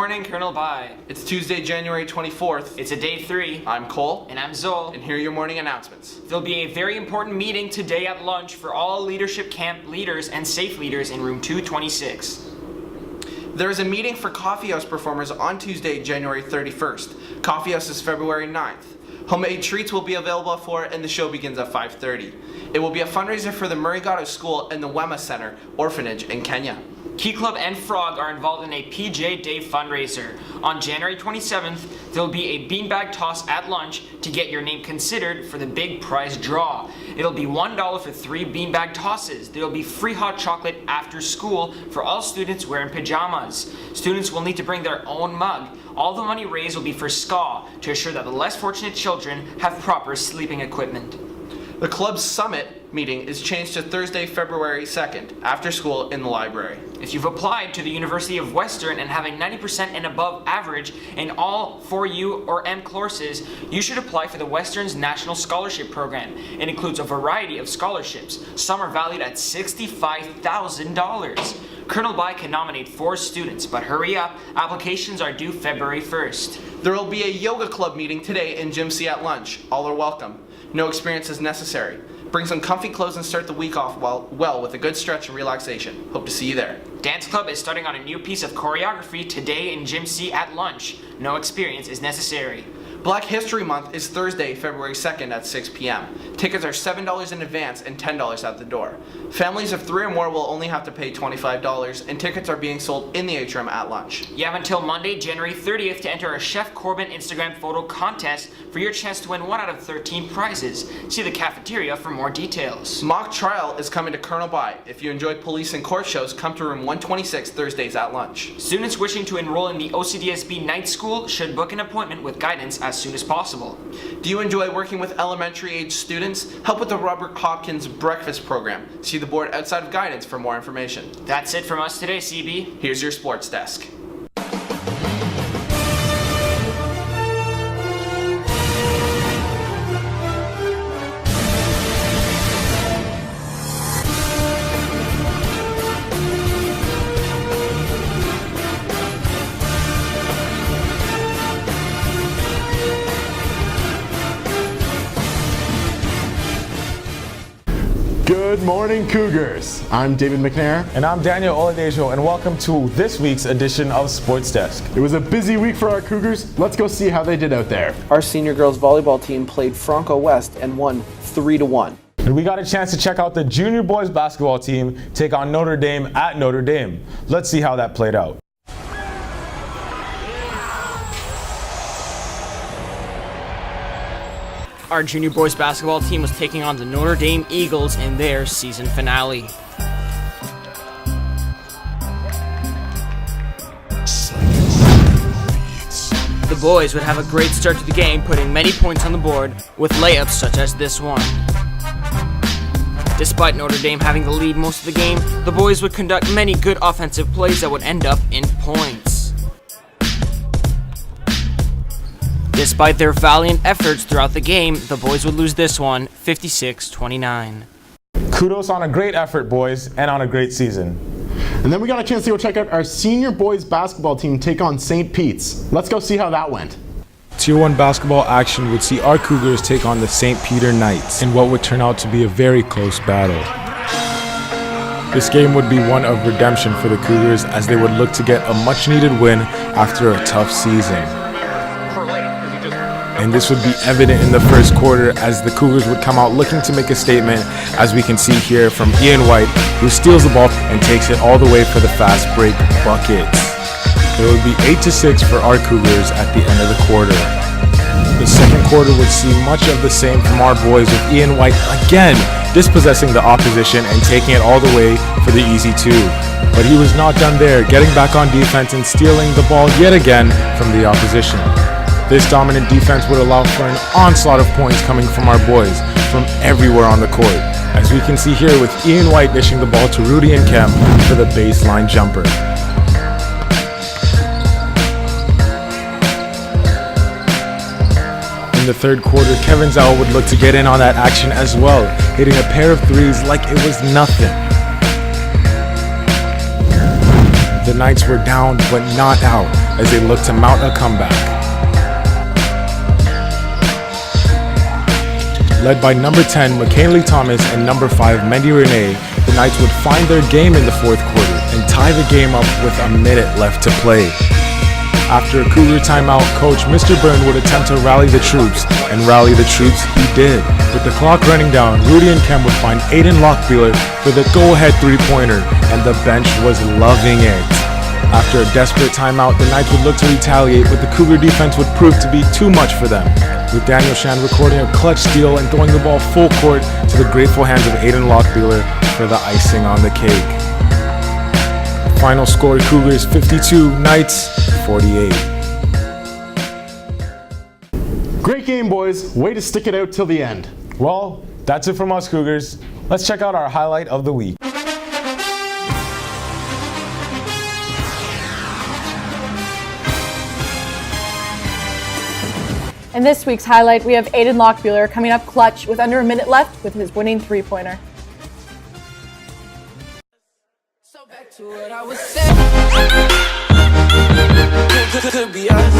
morning, Colonel Bai. It's Tuesday, January 24th. It's a day 3. I'm Cole. And I'm Zol. And here are your morning announcements. There'll be a very important meeting today at lunch for all leadership camp leaders and safe leaders in room 226. There is a meeting for Coffee House performers on Tuesday, January 31st. Coffee House is February 9th. Homemade treats will be available for it, and the show begins at 5:30. It will be a fundraiser for the Murray Gatto School and the Wema Center Orphanage in Kenya. Key Club and Frog are involved in a PJ Day fundraiser. On January 27th, there will be a beanbag toss at lunch to get your name considered for the big prize draw. It'll be $1 for 3 beanbag tosses. There will be free hot chocolate after school for all students wearing pajamas. Students will need to bring their own mug. All the money raised will be for SCA to ensure that the less fortunate children have proper sleeping equipment. The club's summit meeting is changed to Thursday, February 2nd, after school in the library. If you've applied to the University of Western and have a 90% and above average in all 4U or M courses, you should apply for the Western's National Scholarship Program. It includes a variety of scholarships. Some are valued at $65,000. Colonel Bai can nominate 4 students, but hurry up, applications are due February 1st. There will be a yoga club meeting today in Gym C at lunch. All are welcome. No experience is necessary. Bring some comfy clothes and start the week off well with a good stretch and relaxation. Hope to see you there. Dance Club is starting on a new piece of choreography today in Gym C at lunch. No experience is necessary. Black History Month is Thursday, February 2nd at 6 p.m. Tickets are $7 in advance and $10 at the door. Families of 3 or more will only have to pay $25, and tickets are being sold in the atrium at lunch. You have until Monday, January 30th to enter our Chef Corbin Instagram photo contest for your chance to win 1 out of 13 prizes. See the cafeteria for more details. Mock Trial is coming to Colonel Bai. If you enjoy police and court shows, come to room 126 Thursdays at lunch. Students wishing to enroll in the OCDSB Night School should book an appointment with guidance as soon as possible. Do you enjoy working with elementary age students? Help with the Robert Hopkins Breakfast Program. See the board outside of guidance for more information. That's it from us today, CB. Here's your sports desk. Good morning, Cougars. I'm David McNair. And I'm Daniel Oladejo, and welcome to this week's edition of Sports Desk. It was a busy week for our Cougars. Let's go see how they did out there. Our senior girls volleyball team played Franco West and won 3-1. And we got a chance to check out the junior boys basketball team take on Notre Dame at Notre Dame. Let's see how that played out. Our junior boys basketball team was taking on the Notre Dame Eagles in their season finale. The boys would have a great start to the game, putting many points on the board with layups such as this one. Despite Notre Dame having the lead most of the game, the boys would conduct many good offensive plays that would end up in points. Despite their valiant efforts throughout the game, the boys would lose this one, 56-29. Kudos on a great effort, boys, and on a great season. And then we got a chance to go check out our senior boys basketball team take on St. Pete's. Let's go see how that went. Tier 1 basketball action would see our Cougars take on the St. Peter Knights in what would turn out to be a very close battle. This game would be one of redemption for the Cougars as they would look to get a much-needed win after a tough season. And this would be evident in the first quarter as the Cougars would come out looking to make a statement, as we can see here from Ian White, who steals the ball and takes it all the way for the fast break bucket. It would be 8-6 for our Cougars at the end of the quarter. The second quarter would see much of the same from our boys, with Ian White again dispossessing the opposition and taking it all the way for the easy 2. But he was not done there, getting back on defense and stealing the ball yet again from the opposition. This dominant defense would allow for an onslaught of points coming from our boys from everywhere on the court, as we can see here with Ian White dishing the ball to Rudy and Kemp for the baseline jumper. In the third quarter, Kevin Zhao would look to get in on that action as well, hitting a pair of threes like it was nothing. The Knights were down but not out, as they look to mount a comeback. Led by number 10 McKinley Thomas and number 5 Mendy Renee, the Knights would find their game in the fourth quarter and tie the game up with a minute left to play. After a Cougar timeout, coach Mr. Byrne would attempt to rally the troops, and rally the troops he did. With the clock running down, Rudy and Kem would find Aiden Lockbeeler for the go-ahead three-pointer, and the bench was loving it. After a desperate timeout, the Knights would look to retaliate, but the Cougar defense would prove to be too much for them, with Daniel Shan recording a clutch steal and throwing the ball full court to the grateful hands of Aiden Lockbeeler for the icing on the cake. Final score, Cougars 52, Knights 48. Great game, boys. Way to stick it out till the end. Well, that's it from us Cougars. Let's check out our highlight of the week. In this week's highlight, we have Aiden Lockbeeler coming up clutch with under a minute left with his winning three-pointer. So back to what I was saying. Could be us.